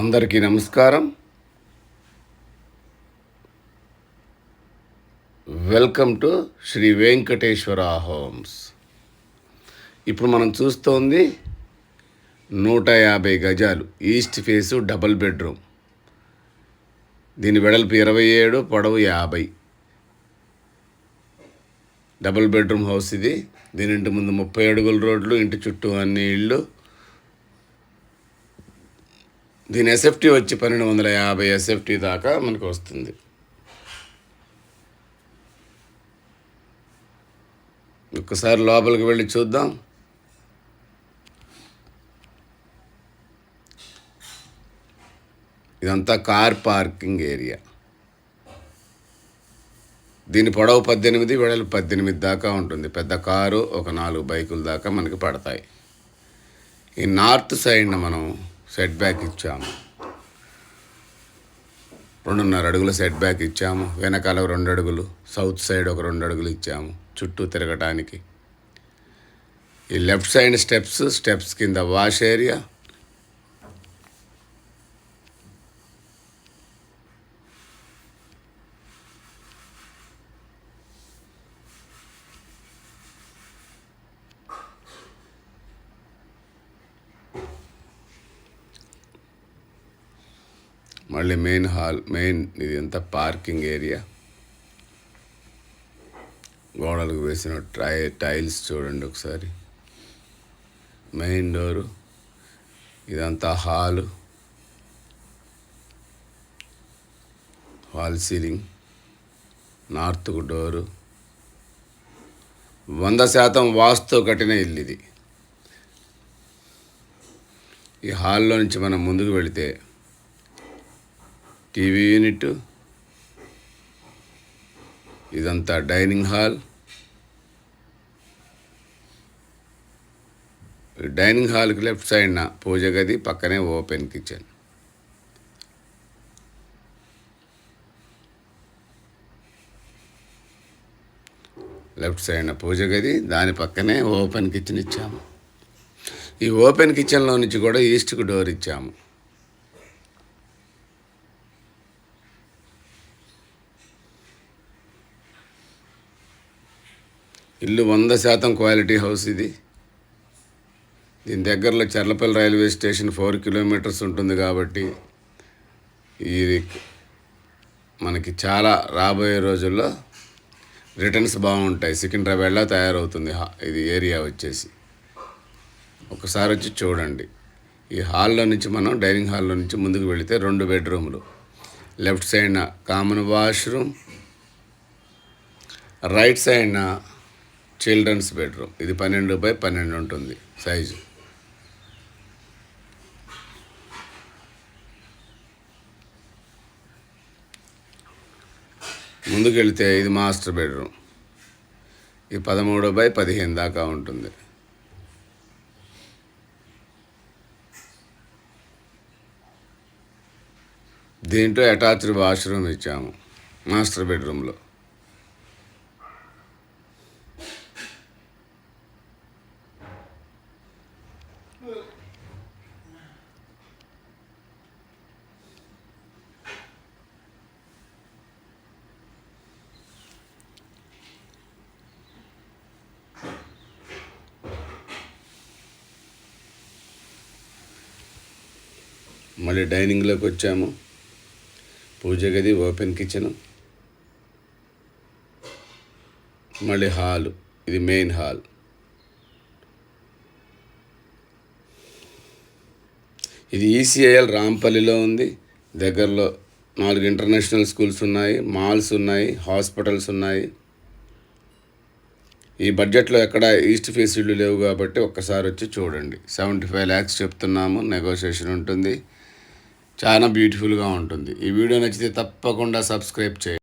అందరికీ నమస్కారం. Welcome to Shri Venkateswara Homes. ఇప్పుడు మనం చూస్తోంది 150 గజాలు ఈస్ట్ ఫేసు డబుల్ బెడ్రూమ్. దీని వెడల్పు 27, పొడవు 50. డబుల్ బెడ్రూమ్ హౌస్ ఇది. దీని ఇంటి ముందు 30 అడుగుల రోడ్లు, ఇంటి చుట్టూ అన్ని ఇళ్ళు. దీని ఎస్ఎఫ్టీ వచ్చి 1250 ఎస్ఎఫ్టీ దాకా మనకు వస్తుంది. ఒక్కసారి లోపలికి వెళ్ళి చూద్దాం. ఇదంతా కార్ పార్కింగ్ ఏరియా. దీని పొడవు 18, వెడల్పు 18 దాకా ఉంటుంది. పెద్ద కారు, ఒక 4 బైకుల దాకా మనకి పడతాయి. ఈ నార్త్ సైడ్న మనం సెట్ బ్యాక్ ఇచ్చాము. 2.5 అడుగుల సెట్ బ్యాక్ ఇచ్చాము. వెనకాల 2 అడుగులు, సౌత్ సైడ్ ఒక 2 అడుగులు ఇచ్చాము చుట్టూ తిరగటానికి. ఈ లెఫ్ట్ సైడ్ స్టెప్స్ కింద వాష్ ఏరియా. మళ్ళీ మెయిన్ ఇది అంతా పార్కింగ్ ఏరియా. గోడలకు వేసిన టైల్స్ చూడండి ఒకసారి. Main door. ఇదంతా హాల్ సీలింగ్. నార్త్కు డోరు. 100% వాస్తుతో కట్టిన ఇల్లు ఇది. ఈ హాల్లో నుంచి మనం ముందుకు వెళితే టీవీ యూనిట్. ఇదంతా డైనింగ్ హాల్. డైనింగ్ హాల్కి లెఫ్ట్ సైడ్న పూజ గది, పక్కనే ఓపెన్ కిచెన్. లెఫ్ట్ సైడ్న పూజ గది, దాని పక్కనే ఓపెన్ కిచెన్ ఇచ్చాము. ఈ ఓపెన్ కిచెన్లో నుంచి కూడా ఈస్ట్కు డోర్ ఇచ్చాము. ఇల్లు 100% క్వాలిటీ హౌస్ ఇది. దీని దగ్గరలో చర్లపల్లి రైల్వే స్టేషన్ 4 కిలోమీటర్స్ ఉంటుంది కాబట్టి ఇది మనకి చాలా రాబోయే రోజుల్లో రిటర్న్స్ బాగుంటాయి. సికింద్రాబాద్లో తయారవుతుంది ఇది ఏరియా వచ్చేసి. ఒకసారి వచ్చి చూడండి. ఈ హాల్లో నుంచి మనం డైనింగ్ హాల్లో నుంచి ముందుకు వెళితే 2 బెడ్రూమ్లు. లెఫ్ట్ సైడ్న కామన్ వాష్రూమ్, రైట్ సైడ్న చిల్డ్రన్స్ బెడ్రూమ్. ఇది 12x12 ఉంటుంది సైజు. ముందుకెళ్తే ఇది మాస్టర్ బెడ్రూమ్. ఇది 13x15 దాకా ఉంటుంది. దీంట్లో అటాచ్డ్ వాష్రూమ్ ఇచ్చాము మాస్టర్ బెడ్రూమ్లో. మళ్ళీ డైనింగ్లోకి వచ్చాము. పూజ గది, ఓపెన్ కిచెను, మళ్ళీ హాలు. ఇది మెయిన్ హాల్. ఇది ఈసీఐఎల్ రాంపల్లిలో ఉంది. దగ్గరలో 4 ఇంటర్నేషనల్ స్కూల్స్ ఉన్నాయి, మాల్స్ ఉన్నాయి, హాస్పిటల్స్ ఉన్నాయి. ఈ బడ్జెట్లో ఎక్కడ ఈస్ట్ ఫేస్ ఇళ్ళు లేవు కాబట్టి ఒక్కసారి వచ్చి చూడండి. 75 lakhs చెప్తున్నాము. నెగోషియేషన్ ఉంటుంది. చాలా బ్యూటిఫుల్గా ఉంటుంది. ఈ వీడియో నచ్చితే తప్పకుండా సబ్స్క్రైబ్ చేయండి.